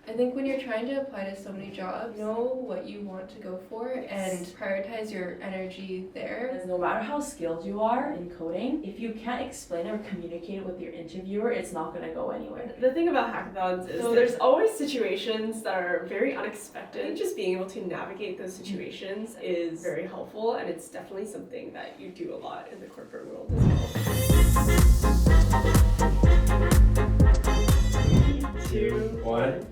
I think when you're trying to apply to so many jobs, know what you want to go for and prioritize your energy there. Because no matter how skilled you are in coding, if you can't explain or communicate with your interviewer, it's not going to go anywhere. The thing about hackathons is there's always situations that are very unexpected. I think just being able to navigate those situations is very helpful, and it's definitely something that you do a lot in the corporate world as well. 3, 2, 1.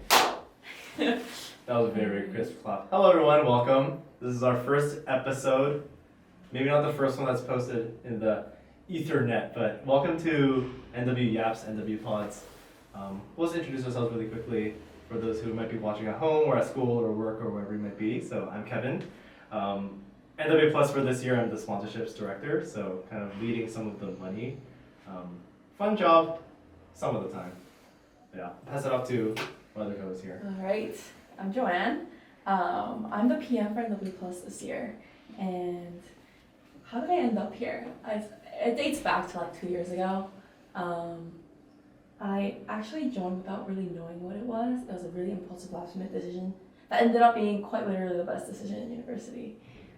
That was a very crisp clap. Hello everyone, welcome. This is our first episode. Maybe not the first one that's posted in the Ethernet, but welcome to nwYaps, nwPods. We'll just introduce ourselves really quickly for those who might be watching at home or at school or work or wherever you might be. So I'm Kevin. nwPlus for this year, I'm the sponsorships director, so kind of leading some of the money. Fun job, some of the time. Yeah, pass it off to my other co-host here. All right, I'm Joanne. I'm the PM for nwPlus this year. And how did I end up here? It dates back to like 2 years ago. I actually joined without really knowing what it was. It was a really impulsive last-minute decision that ended up being quite literally the best decision in university.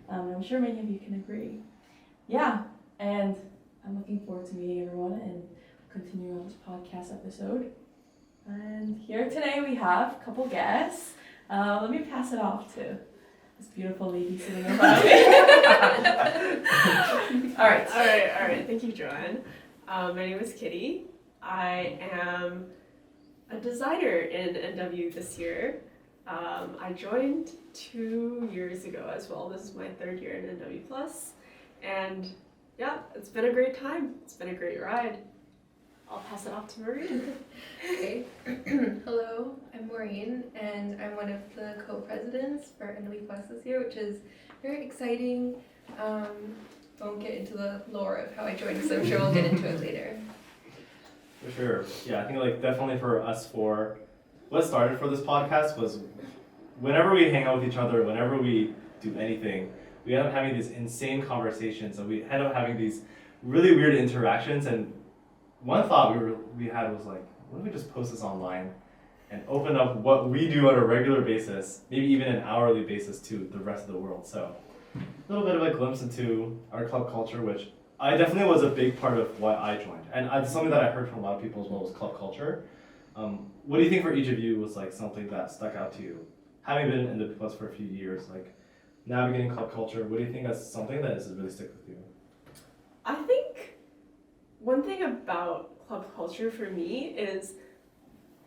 I'm sure many of you can agree. Yeah, and I'm looking forward to meeting everyone and continuing on this podcast episode. And here today we have a couple guests. Let me pass it off to this beautiful lady sitting in front of me. All right. Thank you, Joanne. My name is Kitty. I am a designer in NW this year. I joined 2 years ago as well. This is my 3rd year in nwPlus. And yeah, it's been a great time. It's been a great ride. I'll pass it off to Maureen. Okay. Hello, I'm Maureen, and I'm one of the co-presidents for nwPlus this year, which is very exciting. Won't get into the lore of how I joined, because I'm sure we'll get into it later. For sure. Yeah, I think like definitely for us what started for this podcast was whenever we hang out with each other, whenever we do anything, we end up having these insane conversations, and we end up having these really weird interactions. And one thought we had was like, what if we just post this online and open up what we do on a regular basis, maybe even an hourly basis, to the rest of the world. So a little bit of a glimpse into our club culture, which I definitely was a big part of why I joined. And it's something that I heard from a lot of people as well, was club culture. What do you think for each of you was like something that stuck out to you? Having been in the Plus for a few years, like navigating club culture, what do you think is something that is really stick with you? I think one thing about club culture for me is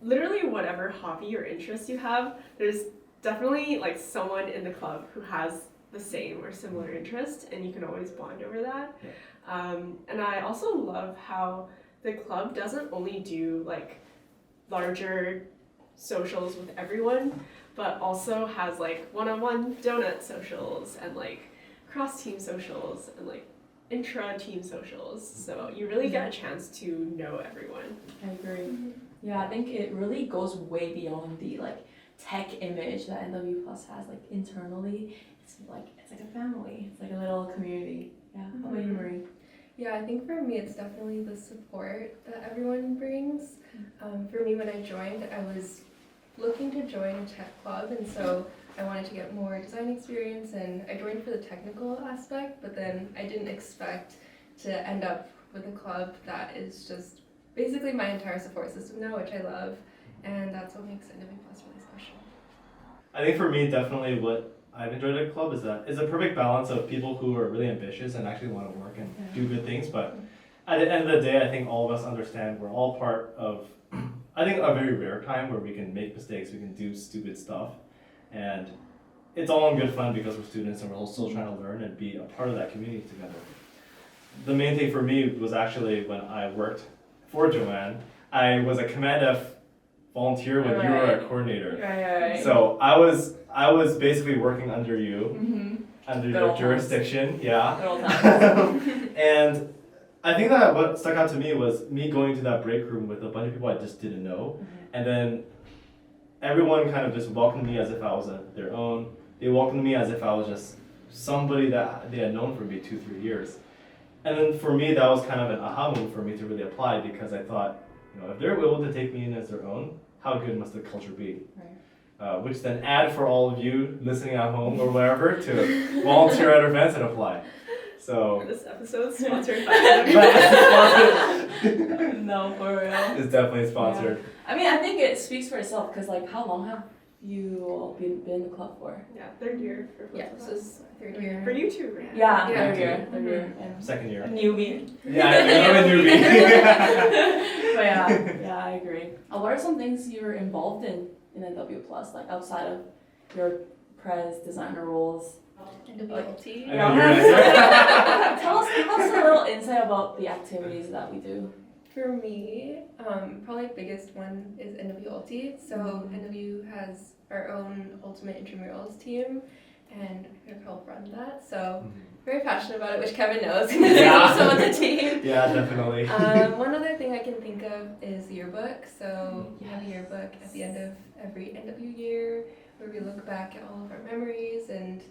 literally whatever hobby or interest you have, there's definitely like someone in the club who has the same or similar interest, and you can always bond over that. Yeah. And I also love how the club doesn't only do like larger socials with everyone, but also has like one-on-one donut socials and like cross-team socials and like intra-team socials. So you really get a chance to know everyone. I agree. Yeah, I think it really goes way beyond the like tech image that nwPlus has like internally. It's like a family. It's like a little community. Yeah. How about you, Maureen? Yeah, I think for me it's definitely the support that everyone brings. For me, when I joined, I was looking to join a tech club, and so I wanted to get more design experience, and I joined for the technical aspect, but then I didn't expect to end up with a club that is just basically my entire support system now, which I love, and that's what makes nwPlus really special. I think for me, definitely what I've enjoyed at club is that it's a perfect balance of people who are really ambitious and actually want to work and do good things, but at the end of the day, I think all of us understand we're all part of, I think, a very rare time where we can make mistakes, we can do stupid stuff, and it's all in good fun because we're students and we're all still trying to learn and be a part of that community together. The main thing for me was actually when I worked for Joanne, I was a Command F volunteer when you were a coordinator. Right. So I was basically working under you, under your jurisdiction, yeah. And I think that what stuck out to me was me going to that break room with a bunch of people I just didn't know, and then everyone kind of just welcomed me as if I was their own. They welcomed me as if I was just somebody that they had known for maybe 2-3 years. And then for me, that was kind of an aha moment for me to really apply, because I thought, if they're able to take me in as their own, how good must the culture be? Right. Which then add for all of you listening at home or wherever to volunteer at our events and apply. So This episode sponsored by No, for real. it's definitely sponsored. I mean, I think it speaks for itself because, like, how long have you all been in the club for? Yeah, third year for both Yeah, of this us. is third year. For you too, right? Yeah, Yeah. third year, and Second a year. newbie. Yeah, I'm a newbie. But yeah, I agree. What are some things you're involved in nwPlus, like outside of your pres designer roles? NWLT. I know you're right. Give us a little insight about the activities that we do. For me, probably the biggest one is NWLT. So NW has our own ultimate intramurals team, and I kind of help run that. So very passionate about it, which Kevin knows because he's Yeah. also on the team. Yeah, definitely. One other thing I can think of is yearbook. So we have a yearbook at the end of every NW year where we look back at all of our memories, and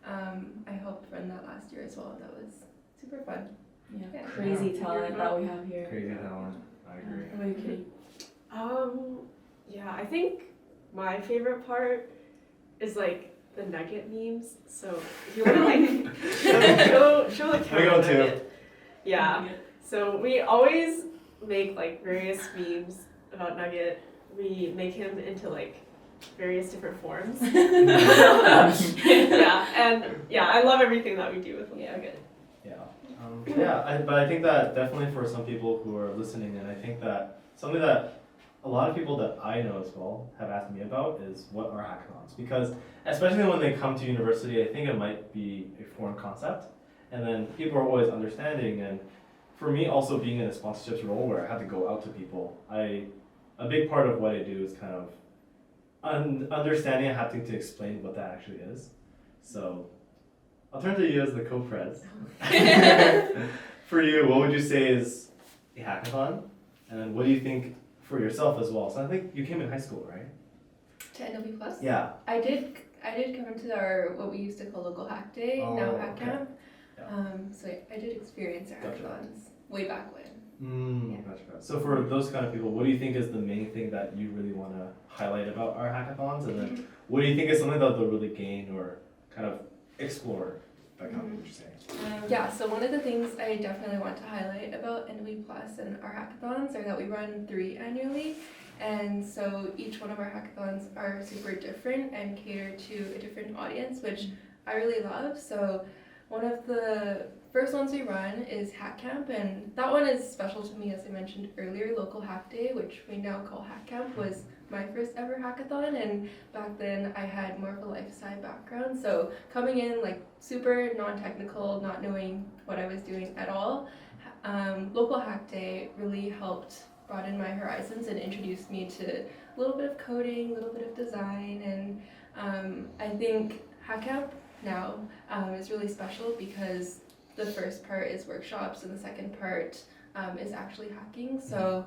I helped run that last year as well. That was super fun. Yeah, crazy talent that we have here. Crazy talent. I agree. What about you, Kitty? Yeah, I think my favorite part is like the nugget memes. So if you want to like show the camera go too. nugget. Yeah. So we always make like various memes about Nugget. We make him into like various different forms. Yeah, I love everything that we do with Nugget. But I think that definitely for some people who are listening, and I think that something that a lot of people that I know as well have asked me about is what are hackathons? Because especially when they come to university, I think it might be a foreign concept, and then people are always understanding. And for me, also being in a sponsorships role where I had to go out to people, a big part of what I do is kind of understanding and having to explain what that actually is. So I'll turn to you as the co-pres. For you, what would you say is a hackathon? And then what do you think for yourself as well? So I think you came in high school, right? To NWPlus? Yeah. I did come into our what we used to call local hack day, now hack okay. camp. Yeah. So I did experience our Gotcha. hackathons way back when. Yeah. Gotcha. So for those kind of people, what do you think is the main thing that you really want to highlight about our hackathons? And then what do you think is something that they'll really gain or kind of explore by kind of what you're saying? Yeah, so one of the things I definitely want to highlight about nwPlus and our hackathons are that we run 3 annually. And so each one of our hackathons are super different and cater to a different audience, which I really love. So one of the first ones we run is Hack Camp, and that one is special to me, as I mentioned earlier. Local Hack Day, which we now call Hack Camp, was my first ever hackathon, and back then I had more of a life sci background, so coming in like super non-technical, not knowing what I was doing at all, Local Hack Day really helped broaden my horizons and introduced me to a little bit of coding, a little bit of design, and I think Hack Camp now is really special because the first part is workshops and the second part is actually hacking. So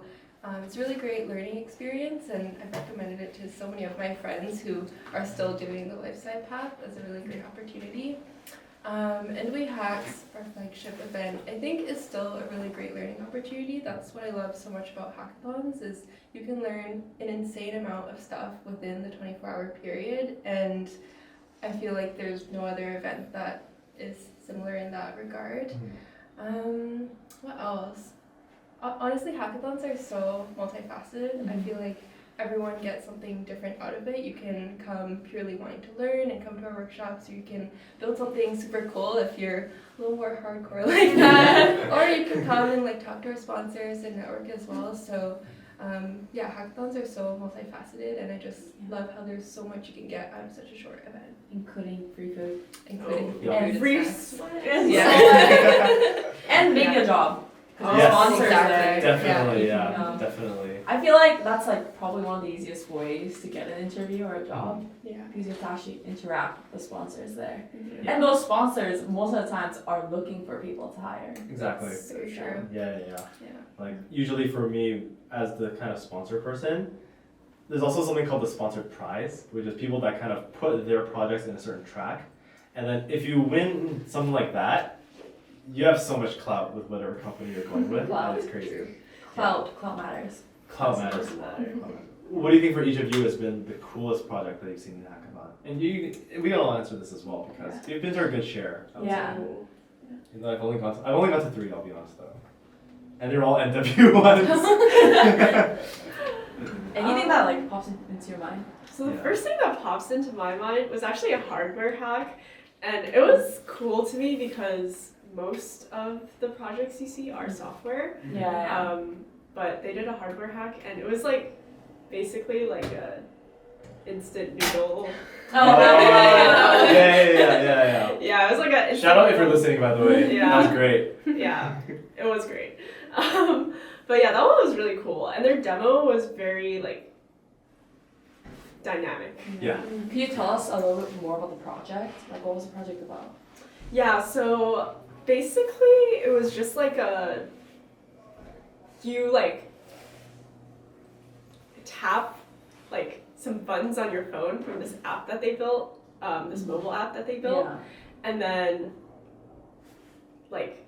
it's a really great learning experience, and I've recommended it to so many of my friends who are still doing the life sci path as a really great opportunity. NW Hacks, our flagship event, I think is still a really great learning opportunity. That's what I love so much about hackathons is you can learn an insane amount of stuff within the 24-hour period, and I feel like there's no other event that is similar in that regard. What else? Honestly, hackathons are so multifaceted. I feel like everyone gets something different out of it. You can come purely wanting to learn and come to our workshops, or you can build something super cool if you're a little more hardcore like that. Or you can come and like talk to our sponsors and network as well. So hackathons are so multifaceted, and I just love how there's so much you can get out of such a short event. Including free food. Including And free snacks. And make a job. Yes. Sponsors Exactly. there. Definitely, Yeah. definitely. I feel like that's like probably one of the easiest ways to get an interview or a job Yeah. because you have to actually interact with the sponsors there. Mm-hmm. And those sponsors most of the times are looking for people to hire. Exactly. So true. Yeah. Yeah. Like usually for me as the kind of sponsor person, there's also something called the sponsored prize, which is people that kind of put their projects in a certain track. And then if you win something like that, you have so much clout with whatever company you're going with. Clout. It's crazy. Clout matters. Clout matters. what do you think for each of you has been the coolest project that you've seen in Hackathon? And we can all answer this as well because you've been to a good share. I would Yeah. say. You know, I've only got to 3. I'll be honest though, and they're all NW ones. Anything that like pops into your mind? So the first thing that pops into my mind was actually a hardware hack, and it was cool to me because most of the projects you see are software. Yeah. But they did a hardware hack, and it was like basically like a instant noodle. Yeah. Yeah, it was like a instant Shout out if you're noodle. listening, by the way. Yeah. That was great. Yeah, it was great. But yeah, that one was really cool, and their demo was very like dynamic. Yeah. Can you tell us a little bit more about the project? Like, what was the project about? Yeah, so basically it was just like you like tap like some buttons on your phone from this app that they built, this mobile app that they built, and then like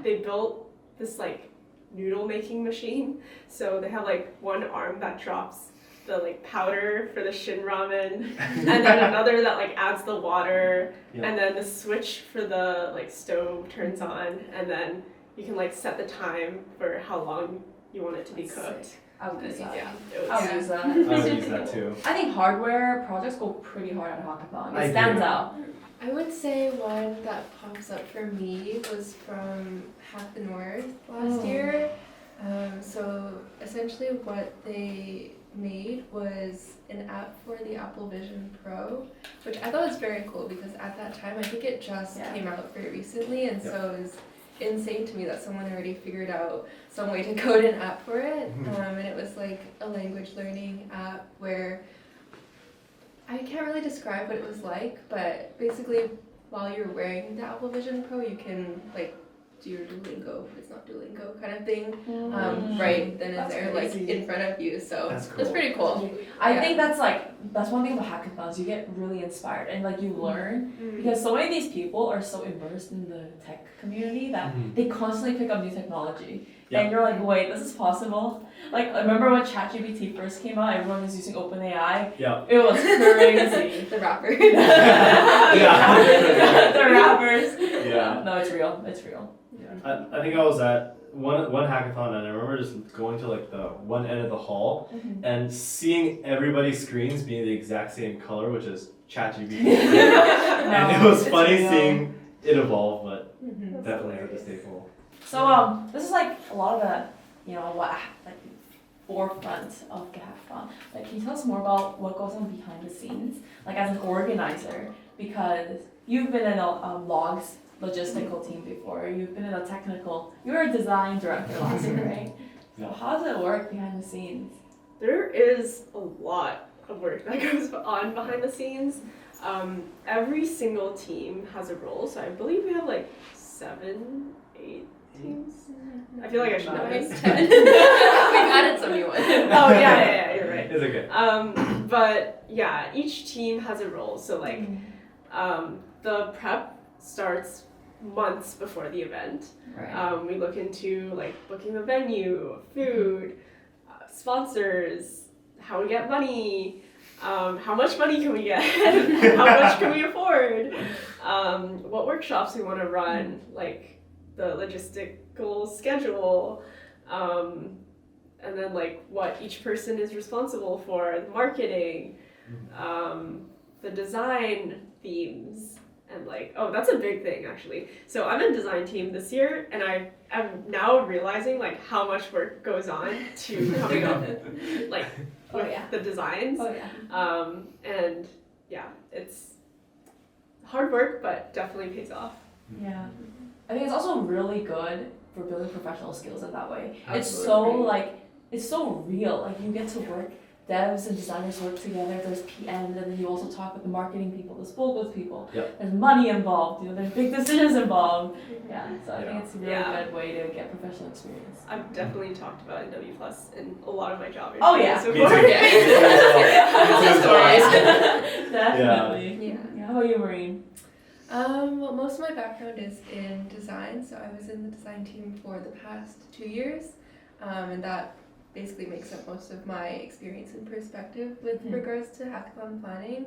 they built this like noodle making machine. So they have like one arm that drops the like powder for the shin ramen, and then another that like adds the water, and then the switch for the like stove turns on, and then you can like set the time for how long you want it to be cooked. I would use that. Yeah, it was, I would use that. I would use that too. I think hardware projects go pretty hard on Hackathon. I It stands agree. out. I would say one that pops up for me was from Hack the North last year. So essentially what they made was an app for the Apple Vision Pro, which I thought was very cool because at that time I think it just came out very recently, and so it was insane to me that someone already figured out some way to code an app for it. And it was like a language learning app where I can't really describe what it was like, but basically while you're wearing the Apple Vision Pro you can like do your Duolingo, if it's not Duolingo kind of thing, right then and That's there, like crazy. in front of you. So That's cool. it's pretty cool. I think that's one thing about hackathons. You get really inspired and like you learn because so many of these people are so immersed in the tech community that they constantly pick up new technology. Yeah. And you're like, wait, this is possible? Like, I remember when ChatGPT first came out, everyone was using OpenAI. Yeah. It was crazy. The rapper. The rappers. Yeah. No, it's real. It's real. I think I was at one hackathon and I remember just going to like the one end of the hall and seeing everybody's screens being the exact same color, which is ChatGPT. And it was funny real. seeing it evolve, but Mhm. definitely had to stay cool. So this is like a lot of the, what like forefront of the hackathon. Like, can you tell us more about what goes on behind the scenes, like as an organizer? Because you've been in a logs logistical team before. You've been in a technical. You were a design director last year, right? So how does it work behind the scenes? There is a lot of work that goes on behind the scenes. Every single team has a role, so I believe we have like 7, 8 teams. I feel like I should know this. 10. We've added some new ones. Oh yeah, you're right. It's okay. But yeah, each team has a role. So like, the prep starts months before the event. Right. We look into like booking the venue, food, sponsors, how we get money, how much money can we get, how much can we afford, what workshops we want to run, like the logistical schedule, and then like what each person is responsible for, the marketing, the design themes. And like, oh, that's a big thing actually. So I'm in design team this year, and I'm now realizing like how much work goes on to coming up like with the designs. Oh yeah. And yeah, it's hard work, but definitely pays off. Yeah. I think it's also really good for building professional skills in that way. Absolutely. It's so real. Like, you get to work, devs and designers work together, there's PMs, and then you also talk with the marketing people, the spoke with people. Yep. There's money involved, there's big decisions involved. Yeah, so I think it's a really Yeah. good way to get professional experience. I've definitely talked about nwPlus in a lot of my job Oh, interviews yeah. Me before. too. Me too as well. Definitely. Yeah. How about you, Maureen? Well, most of my background is in design, so I was in the design team for the past 2 years, and that basically makes up most of my experience and perspective with Mhm. regards to hackathon planning.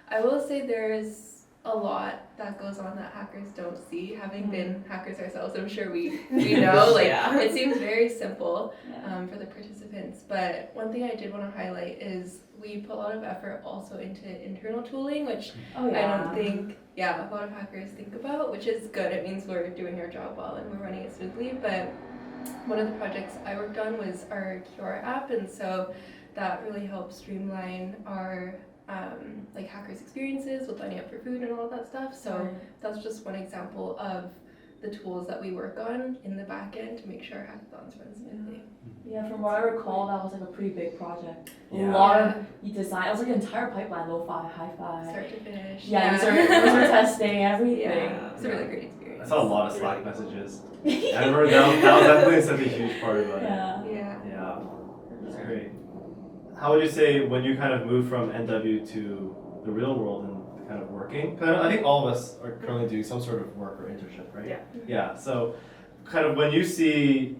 I will say there's a lot that goes on that hackers don't see. Having been hackers ourselves, I'm sure we know, like, Yeah. it seems very simple Yeah. for the participants. But one thing I did want to highlight is we put a lot of effort also into internal tooling, which Oh I don't think, a lot of hackers think about, which is good. It means we're doing our job well and we're running it smoothly. But one of the projects I worked on was our QR app, and so that really helps streamline our like hackers' experiences with lining up for food and all that stuff. So that's just one example of the tools that we work on in the back end to make sure hackathons run smoothly. Yeah, from what I recall, that was like a pretty big project. Yeah. A lot of you design. It was like an entire pipeline, lo-fi, hi-fi. Start to finish. Yeah, user testing, everything. Yeah, it's a really great experience. I saw a lot of Slack messages. I remember that was definitely such a huge part of it. Yeah. Yeah. That's great. How would you say when you kind of moved from NW to the real world and kind of working? 'Cause I think all of us are currently doing some sort of work or internship, right? Yeah. Yeah. So, kind of when you see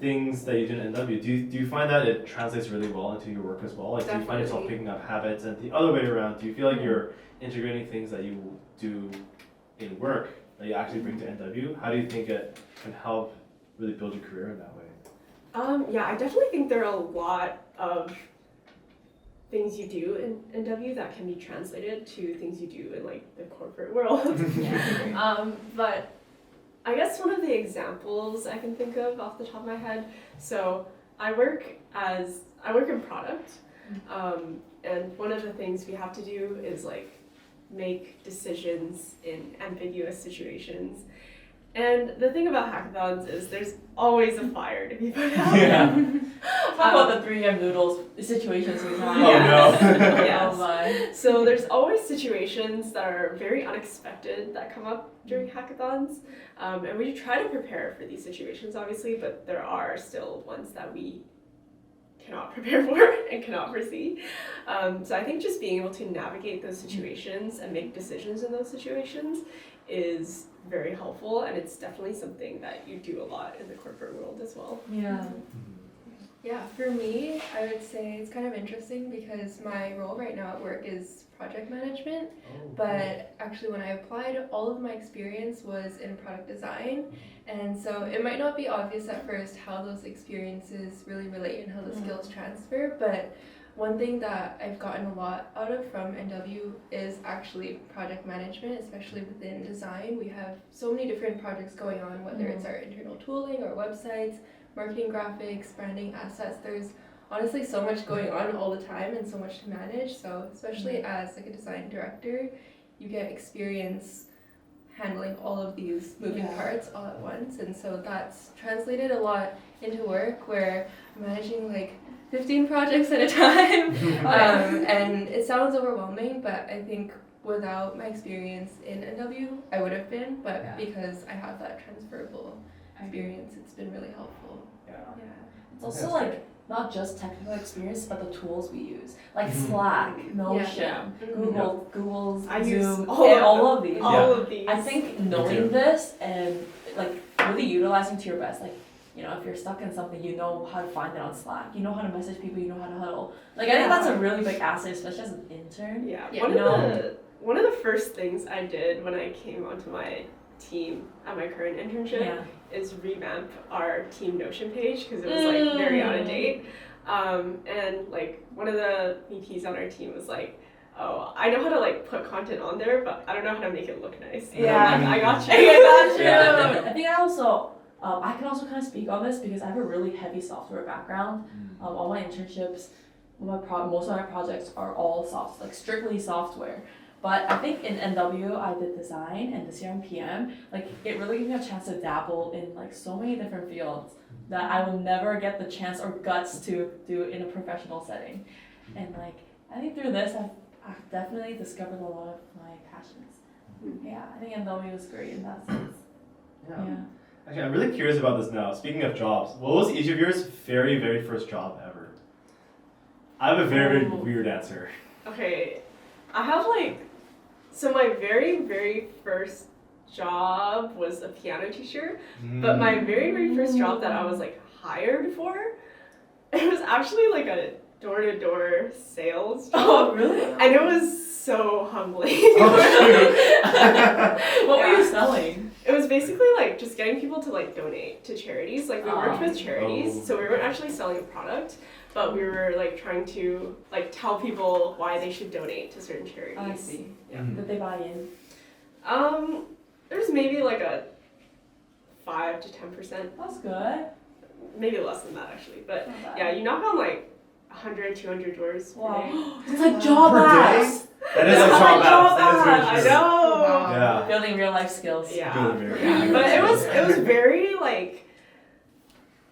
things that you did in NW, do you find that it translates really well into your work as well? Like, do you find yourself Definitely. picking up habits, and the other way around? Do you feel like you're integrating things that you do in work that you actually bring to NW? How do you think it can help really build your career in that way? Yeah, I definitely think there are a lot of things you do in NW that can be translated to things you do in like the corporate world. But I guess one of the examples I can think of off the top of my head, so I work in product, and one of the things we have to do is like make decisions in ambiguous situations. And the thing about hackathons is there's always a fire to be put out. Yeah. Talk about the 3M noodles situations we've had. Oh, no. Yes. Oh my. So there's always situations that are very unexpected that come up during hackathons, and we try to prepare for these situations, obviously, but there are still ones that we cannot prepare for and cannot foresee. So I think just being able to navigate those situations and make decisions in those situations is very helpful, and it's definitely something that you do a lot in the corporate world as well. Yeah. Yeah, for me, I would say it's kind of interesting because my role right now at work is project management, but actually when I applied, all of my experience was in product design, and so it might not be obvious at first how those experiences really relate and how the skills transfer, but one thing that I've gotten a lot out of from NW is actually project management, especially within design. We have so many different projects going on, whether it's our internal tooling or websites, marketing graphics, branding assets. There's honestly so much going on all the time and so much to manage. So especially as like a design director, you get experience handling all of these moving parts all at once. And so that's translated a lot into work where I'm managing like 15 projects at a time. And it sounds overwhelming, but I think without my experience in NW, I would have been, but because I have that transferable experience, it's been really helpful. Yeah. It's also like not just technical experience, but the tools we use, like Slack, Notion, Google's I Zoom, use and all of these. All of these. I think knowing this and like really utilizing to your best, like, you know, if you're stuck in something, you know how to find it on Slack, you know how to message people, you know how to huddle. Like, I think that's a really big asset, especially as an intern. Yeah, Yeah. One of the first things I did when I came onto my team at my current internship is revamp our team Notion page because it was like very out of date. And like one of the VPs on our team was like, "Oh, I know how to like put content on there, but I don't know how to make it look nice." And I'm like, I got you. I think I also, I can also kind of speak on this because I have a really heavy software background. All my internships, most of my projects are all strictly software. But I think in NW I did design, and this year I'm PM. Like, it really gave me a chance to dabble in like so many different fields that I will never get the chance or guts to do in a professional setting. And like, I think through this I've definitely discovered a lot of my passions. Yeah, I think NW was great in that sense. Yeah. Actually, I'm really curious about this now. Speaking of jobs, what was each of yours very, very first job ever? I have a very, very weird answer. Okay, I have like, so my very, very first job was a piano teacher, but my very, very first job that I was like hired for It was actually like a door-to-door sales job. Oh, really? And it was so humbling. What were you selling? It was basically like just getting people to like donate to charities. Like we worked with charities, so we weren't actually selling a product, but we were like trying to like tell people why they should donate to certain charities. I see. Yeah. Did they buy in? There's maybe like a 5 to 10%, That's good. maybe less than that actually. But Not bad. yeah, you knock on like 100, 200 doors per day. Wow. It's like job Per day? apps. That is It's like like job job apps. That is I very true. know. Wow. Yeah. Building real life skills. Yeah. Good, very Yeah, good. but it was very like,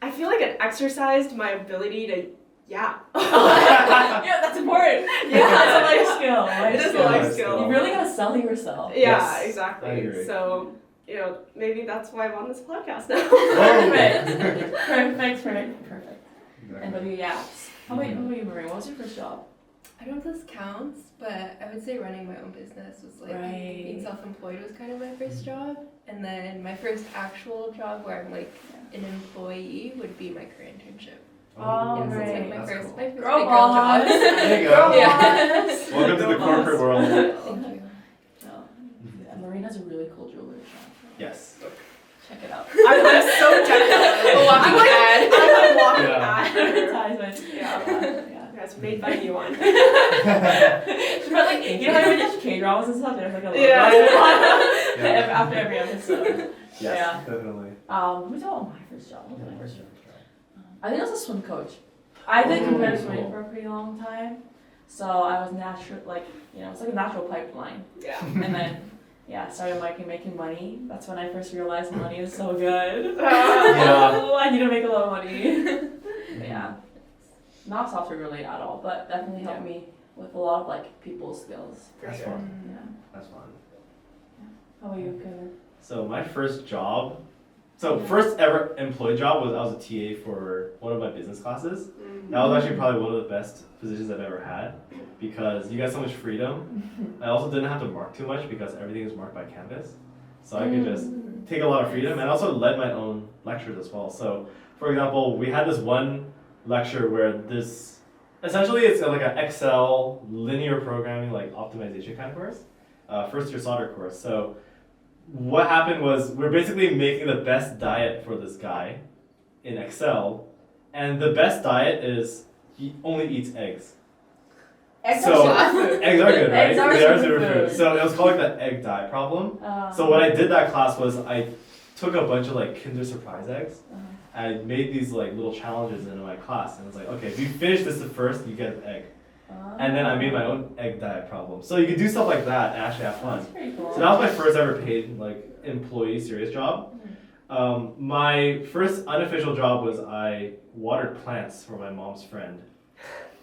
I feel like it exercised my ability to Yeah, that's important. Yeah. That's a life skill. It is a skill. life Life skill. You really gotta sell yourself. Yeah, Yes, I exactly. agree. So, you know, maybe that's why I'm on this podcast now. Perfect. Perfect. And Exactly. what do you apps? How about you, Maureen? What was your first job? I don't know if this counts, but I would say running my own business was like Right. being self-employed was kind of my first job, and then my first actual job where I'm like an employee would be my career internship. Oh, Yeah, so it's like right. my That's first cool. big Girl girl boss. job. There you Girl go. Yeah. boss. Welcome to the Girl boss. corporate world. Thank you. No. And Maureen has a really cool jewelry shop. Yes. Check it out. I'm so jealous. A walking ad. I'm a walking Yeah. ad. Advertisement. Yeah. Yeah. That's made by nwChats. She put like, you know how you watch K-dramas and stuff? There's like a logo Yeah. after every episode. Yes, Yeah. definitely. Let me tell you my first job. What was my first job? I think I was a swim coach. I did Oh, competitive swimming cool. for a pretty long time. So I was natural, like, you know, it's like a natural pipeline. Yeah. And then, yeah, started making money. That's when I first realized money is so good. Yeah. Oh, I need to make a lot of money. But yeah, not software related at all, but definitely helped me with a lot of like people skills. For That's sure. fun. Yeah. That's fun. How about you, Kevin? So my first job, first ever employed job was I was a TA for one of my business classes. That was actually probably one of the best positions I've ever had because you got so much freedom. I also didn't have to mark too much because everything is marked by Canvas. So I could just take a lot of freedom and also led my own lectures as well. So for example, we had this one lecture where this, essentially it's like an Excel linear programming like optimization kind of course, first year solder course. So what happened was we're basically making the best diet for this guy in Excel, and the best diet is he only eats eggs. Eggs So- are superfood. Eggs are good, right? Eggs are They are superfood. superfood. So it was called like the egg diet problem. So what I did that class was I took a bunch of like Kinder Surprise eggs. I made these like little challenges in my class, and it's like, okay, if you finish this first, you get an egg. And then I made my own egg diet problem. So you could do stuff like that and actually have fun. That's pretty cool. So that was my first ever paid like employee serious job. My first unofficial job was I watered plants for my mom's friend.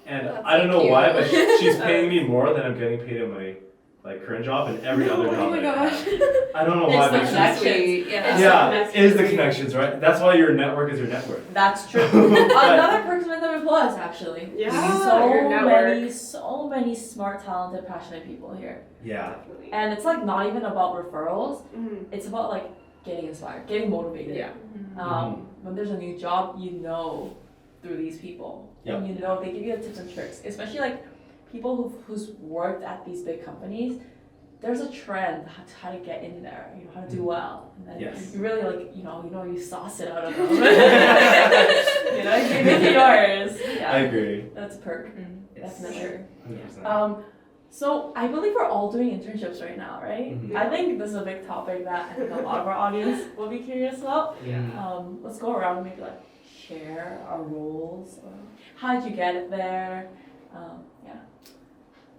And That's I don't so know why, cute. but she's paying me more than I'm getting paid in my like current job and every other job. Oh my that I have. gosh. I don't know why, It's the but she's, connections. Yeah. yeah, it is the connections, right? That's why your network is your network. That's true. Another person with nwPlus actually. Yeah, So your network. so many smart, talented, passionate people here. Yeah. Definitely. And it's like not even about referrals. Mhm. It's about like getting inspired, getting motivated. Yeah. When there's a new job, you know through these people. Yep. And you know they give you the tips and tricks. Especially like people who's worked at these big companies. There's a trend how to get in there, you know, how to do well. And then Yes. you really like, you know, you sauce it out of them. You know, you make it yours. Yeah. I agree. That's a perk. Definitely. 100%. So I believe we're all doing internships right now, right? Mhm. I think this is a big topic that I think a lot of our audience will be curious about. Let's go around and maybe like share our roles. Or how did you get it there? Yeah.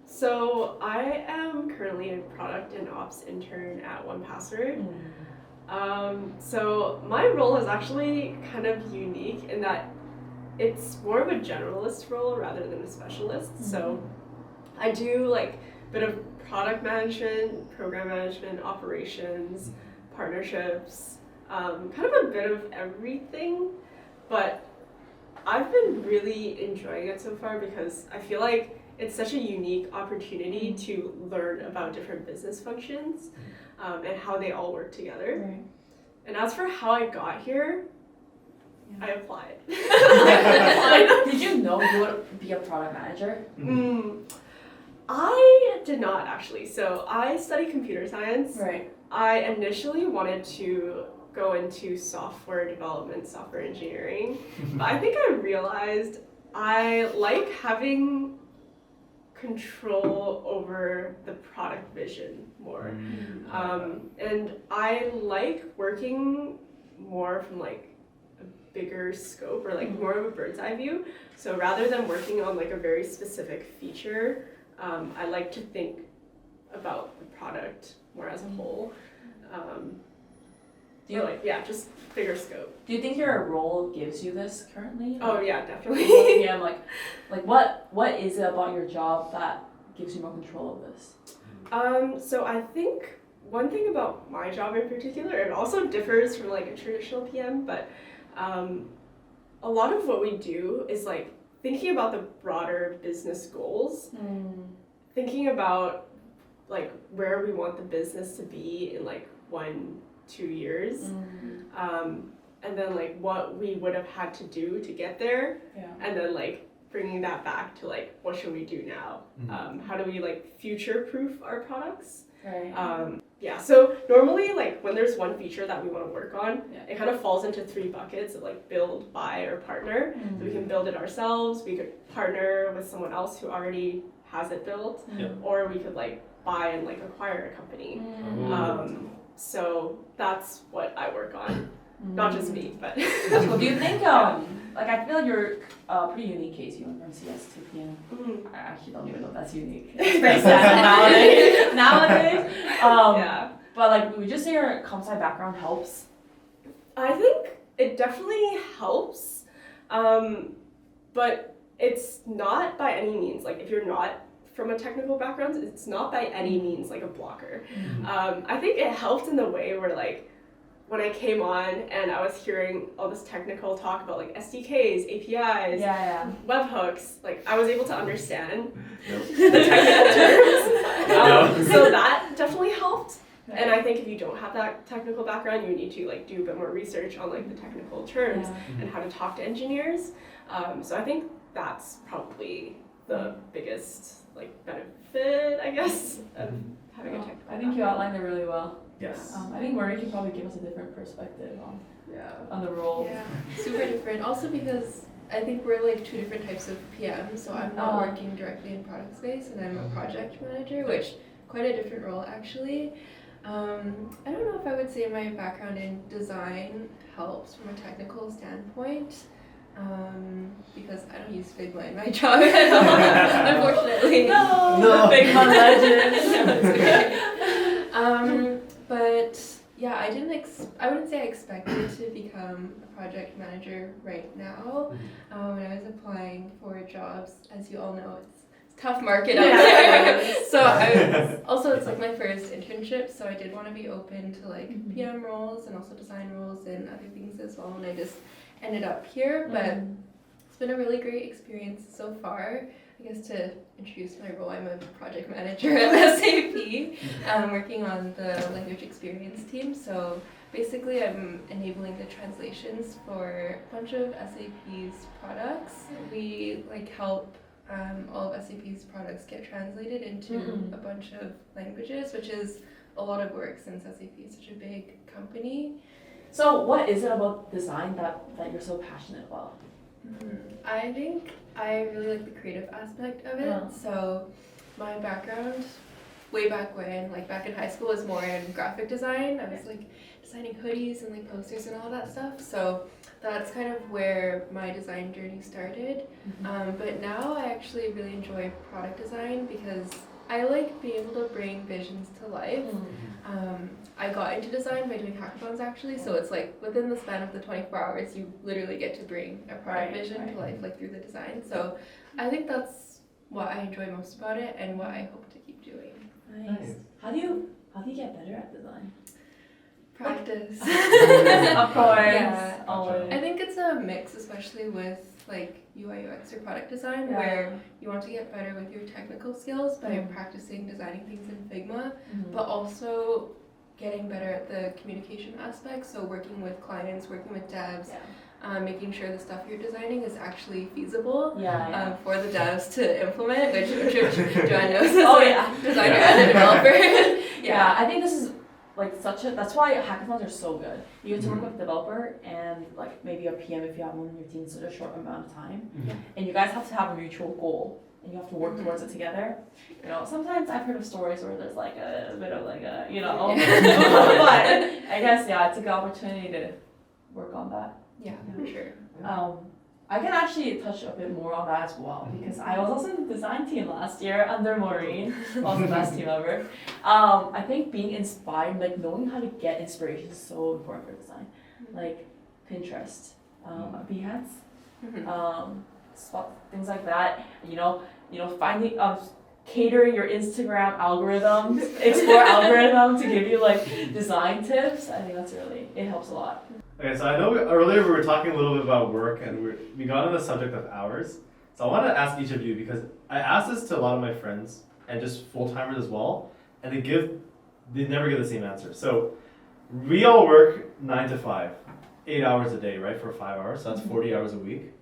So I am currently a product and ops intern at nwPassword. So my role is actually kind of unique in that it's more of a generalist role rather than a specialist. So I do like a bit of product management, program management, operations, partnerships, kind of a bit of everything. But I've been really enjoying it so far because I feel like it's such a unique opportunity to learn about different business functions and how they all work together. Right. And as for how I got here, I applied. Did you know you would be a product manager? I did not actually. So I study computer science. Right. I initially wanted to go into software development, software engineering, but I think I realized I like having control over the product vision more. And I like working more from like a bigger scope or like more of a bird's eye view. So rather than working on like a very specific feature, I like to think about the product more as a whole. Do you Just bigger scope. Do you think your role gives you this currently? Oh yeah, definitely. Yeah, like what is it about your job that gives you more control of this? So I think one thing about my job in particular, it also differs from like a traditional PM, but a lot of what we do is like thinking about the broader business goals, thinking about like where we want the business to be in like 1-2 years, and then like what we would have had to do to get there, and then like bringing that back to like what should we do now? How do we like future proof our products? Right. So normally like when there's one feature that we want to work on, it kind of falls into 3 buckets of like build, buy, or partner. So we can build it ourselves, we could partner with someone else who already has it built, or we could like buy and like acquire a company. So that's what I work on. Not just me, but That's cool. Do you think like I feel like you're a pretty unique case. You went from CS to PM. I actually don't even know if that's unique. It's pretty sad nowadays. But like, would you say your comp sci background helps? I think it definitely helps, but it's not by any means like if you're not from a technical background, it's not by any means like a blocker. I think it helped in the way where like when I came on and I was hearing all this technical talk about like SDKs, APIs, webhooks, like I was able to understand the technical terms. So that definitely helped. And I think if you don't have that technical background, you need to like do a bit more research on like the technical terms and how to talk to engineers. So I think that's probably the biggest like benefit, I guess, of having a technical I think you outlined it really well. Yes. I think Maureen can probably give us a different perspective on the role. Yeah, super different. Also because I think we're like 2 different types of PM. So I'm not working directly in product space, and I'm a project manager, which quite a different role actually. I don't know if I would say my background in design helps from a technical standpoint, because I don't use Figma in my job at all, unfortunately. No. Figma legend. But yeah, I wouldn't say I expected to become a project manager right now. When I was applying for jobs, as you all know, it's a tough market out there. So it's like my first internship, so I did want to be open to like PM roles and also design roles and other things as well, and I just ended up here. But it's been a really great experience so far. I guess to introduce my role, I'm a project manager at SAP. I'm working on the language experience team. So basically I'm enabling the translations for a bunch of SAP's products. We like help all of SAP's products get translated into a bunch of languages, which is a lot of work since SAP is such a big company. So what is it about design that you're so passionate about? I think I really like the creative aspect of it. So my background, way back when, like back in high school, was more in graphic design. I was like designing hoodies and like posters and all that stuff. So that's kind of where my design journey started. But now I actually really enjoy product design because I like being able to bring visions to life. I got into design by doing hackathons actually, so it's like within the span of the 24 hours you literally get to bring a product vision to life, like through the design. So I think that's what I enjoy most about it and what I hope to keep doing. Nice. How do you get better at design? Practice. Of course. Yeah. Always. I think it's a mix, especially with like UI UX or product design, where you want to get better with your technical skills by practicing designing things in Figma, but also getting better at the communication aspect, so working with clients, working with devs, making sure the stuff you're designing is actually feasible Yeah. for the devs to implement, which I'm sure Joanne knows as Oh, a yeah. designer and a developer. Yeah, I think this is like that's why hackathons are so good. You get to work with a developer and like maybe a PM if you have one on your team in such a short amount of time. And you guys have to have a mutual goal and you have to work towards it together. You know, sometimes I've heard of stories where there's like a bit of like a, you know, but I guess, yeah, it's a good opportunity to work on that. Yeah, for sure. I can actually touch a bit more on that as well because I was also in the design team last year under Maureen, also the best team ever. I think being inspired, like knowing how to get inspiration is so important for design. Like Pinterest, Behance, things like that. You know, finding catering your Instagram algorithm, explore algorithm to give you like design tips. I think it helps a lot. Okay, so I know earlier we were talking a little bit about work and we got on the subject of hours. So I want to ask each of you because I asked this to a lot of my friends and just full-timers as well, and they never give the same answer. So we all work 9 to 5, 8 hours a day, right, for 5 hours, so that's 40 hours a week.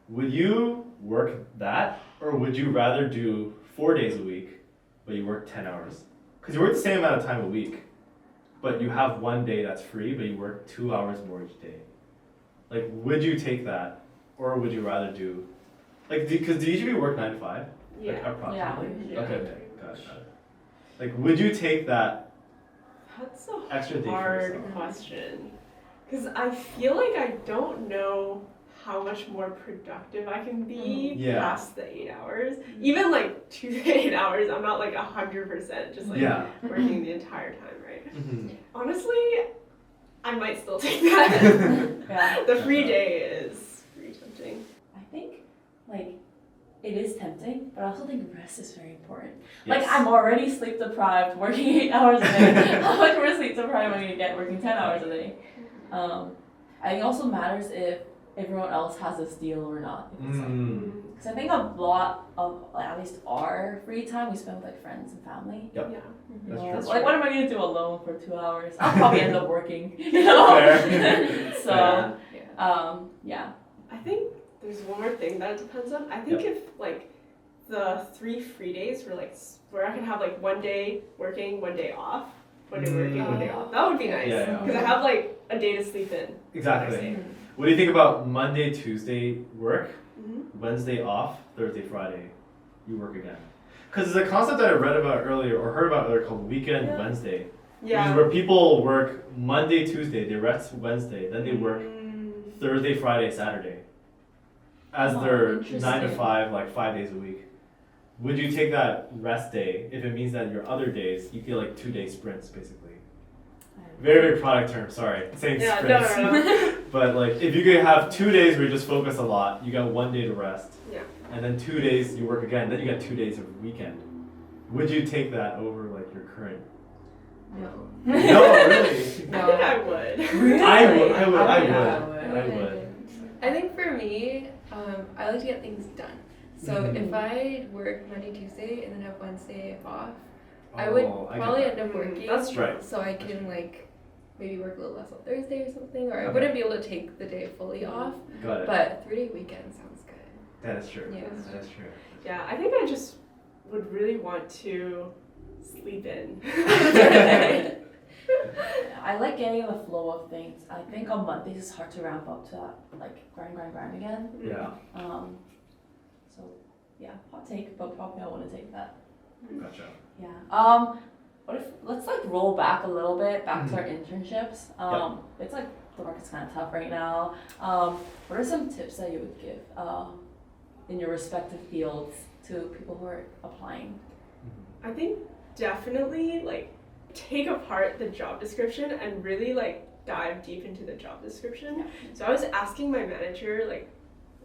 Would you work that, or would you rather do 4 days a week, but you work 10 hours? Because you work the same amount of time a week, but you have one day that's free, but you work 2 hours more each day. Like, would you take that, or would you rather do, like, because do you usually work 9 to 5? Yeah. Like, approximately? Yeah. Okay, got it. Like, would you take that That's a extra day for hard yourself? question. Because I feel like I don't know how much more productive I can be Yeah. past the 8 hours. Even like 2 to 8 hours, I'm not like 100% just like Yeah. working the entire time, right? Mm-hmm. Honestly, I might still take that. Yeah. The free day is pretty tempting. I think like it is tempting, but I also think rest is very important. Yes. Like I'm already sleep deprived, working 8 hours a day. How much more sleep deprived am I gonna get working 10 hours a day? I think it also matters if everyone else has this deal or not. Because I think a lot of like, at least our free time we spend with like friends and family. Yep. Yeah. You That's know, true. so, like what am I gonna do alone for 2 hours? I'll probably end up working. You know. Fair. So Yeah. yeah. I think there's one more thing that it depends on. I think Yep. if like the 3 free days were like where I could have like one day working, one day off, one day working, one day off. That would be nice Yeah, yeah. because I have like a day to sleep in. Exactly. What do you think about Monday, Tuesday work, Mm-hmm. Wednesday off, Thursday, Friday, you work again? Because there's a concept that I read about earlier or heard about earlier called weekend Yeah. Wednesday, Yeah. which is where people work Monday, Tuesday, they rest Wednesday, then they work Thursday, Friday, Saturday as Oh, their 9 to interesting. 5, like 5 days a week. Would you take that rest day if it means that your other days you feel like 2-day sprints basically? Very, very product term, sorry. Saying Yeah, sprints. no. But like if you could have 2 days where you just focus a lot, you got 1 day to rest. Yeah. And then 2 days you work again, then you got 2 days of weekend. Would you take that over like your current? No. No, really. I think I would. I would. I think for me, I like to get things done. So Mhm. if I work Monday, Tuesday, and then have Wednesday off, I would get probably that. end up working. That's right. So I can like maybe work a little less on Thursday or something, or I Okay. wouldn't be able to take the day fully off. Got it. But 3-day weekend sounds good. That is true. Yeah. That is true. Yeah, I think I just would really want to sleep in. I like getting in the flow of things. I think on Mondays it's hard to ramp up to that, like grind again. Yeah. So yeah, hot take, but probably I want to take that. Gotcha. Yeah. What if let's like roll back a little bit back to our internships. It's like the market's kind of tough right now. What are some tips that you would give in your respective fields to people who are applying? I think definitely like take apart the job description and really like dive deep into the job description. So I was asking my manager like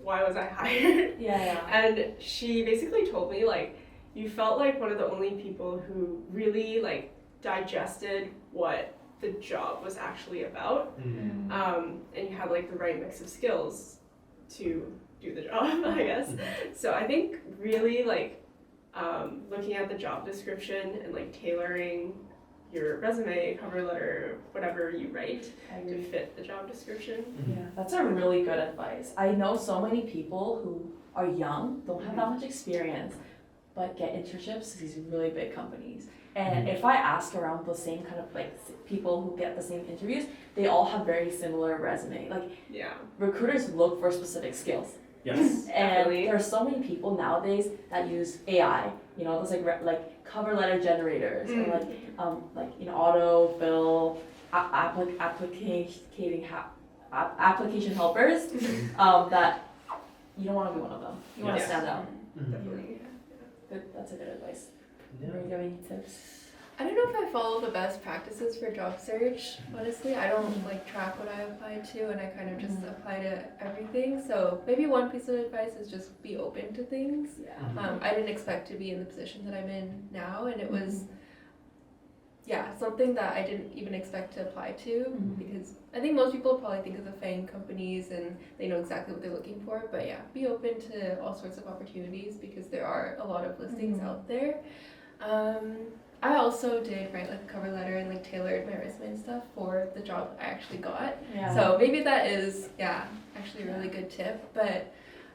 why was I hired? Yeah. And she basically told me like you felt like one of the only people who really like digested what the job was actually about. And you have like the right mix of skills to do the job, I guess. So I think really like looking at the job description and like tailoring your resume, cover letter, whatever you write I to agree. fit the job description. Yeah, that's a really good advice. I know so many people who are young, don't have that much experience, but get internships to these really big companies. And if I ask around the same kind of like people who get the same interviews, they all have very similar resume. Like Yeah. recruiters look for specific skills. Yes. And Definitely. there are so many people nowadays that use AI. You know, those like cover letter generators or like autofill application helpers. That you don't want to be one of them. You want to Yes. stand out. Definitely. Good, that's a good advice. Yeah. Maureen, do you have any tips? I don't know if I follow the best practices for job search, honestly. I don't like track what I apply to and I kind of just apply to everything. So maybe one piece of advice is just be open to things. Yeah. I didn't expect to be in the position that I'm in now and it was, something that I didn't even expect to apply to because I think most people probably think of the FANG companies and they know exactly what they're looking for. But yeah, be open to all sorts of opportunities because there are a lot of listings out there. I also did write like a cover letter and like tailored my resume and stuff for the job I actually got. Yeah. So maybe that is, actually a really good tip. But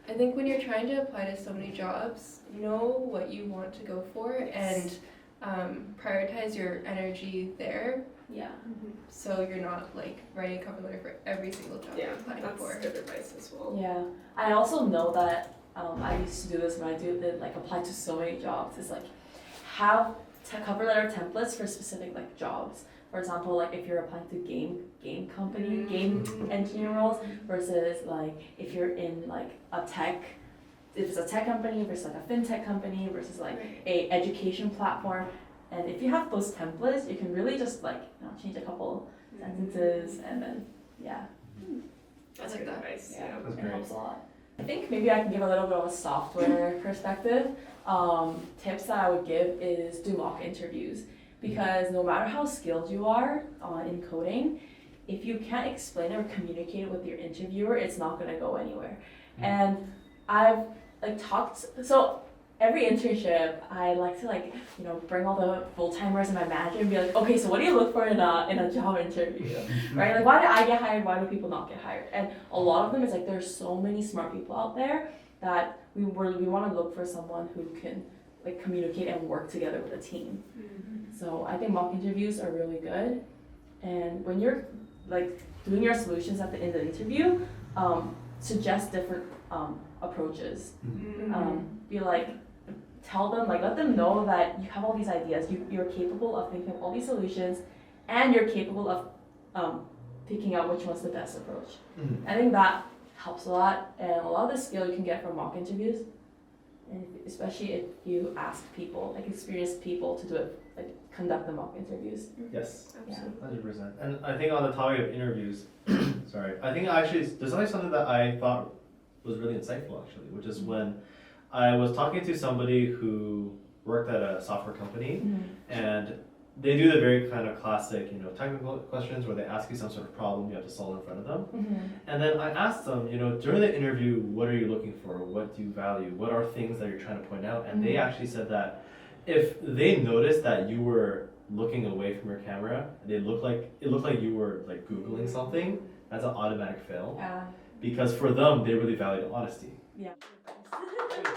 I think when you're trying to apply to so many jobs, know what you want to go for and prioritize your energy there. Yeah. So you're not like writing a cover letter for every single job Yeah, you're applying that's for. good advice as well. Yeah. I also know that I used to do this when I apply to so many jobs. It's like have cover letter templates for specific like jobs. For example, like if you're applying to game company, game engineer roles versus like if you're in like if it's a tech company versus like a fintech company versus like a education platform. And if you have those templates, you can really just like change a couple sentences and then That's I like good that. advice. yeah, That's it great. helps a lot. I think maybe I can give a little bit of a software perspective. Tips that I would give is do mock interviews because no matter how skilled you are in coding, if you can't explain or communicate with your interviewer, it's not gonna go anywhere. And I've like so every internship I like to bring all the full-timers and my manager and be like, okay, so what do you look for in a job interview? Right? Like why did I get hired? Why do people not get hired? And a lot of them is like there's so many smart people out there that we want to look for someone who can like communicate and work together with a team. So I think mock interviews are really good. And when you're like doing your solutions at the end of the interview, suggest different approaches. Be like, tell them, like let them know that you have all these ideas, you're capable of thinking of all these solutions, and you're capable of picking out which one's the best approach. I think that helps a lot, and a lot of the skill you can get from mock interviews, and especially if you ask people, like experienced people to do it, like conduct the mock interviews. Yes. Absolutely. 100%. And I think on the topic of interviews, sorry, I think actually there's only something that I thought was really insightful actually, which is when I was talking to somebody who worked at a software company, and they do the very kind of classic, technical questions where they ask you some sort of problem you have to solve in front of them. And then I asked them, during the interview, what are you looking for? What do you value? What are things that you're trying to point out? And they actually said that if they noticed that you were looking away from your camera, it looked like you were like Googling something, that's an automatic fail. Yeah. Because for them, they really valued honesty. Yeah. Anyway,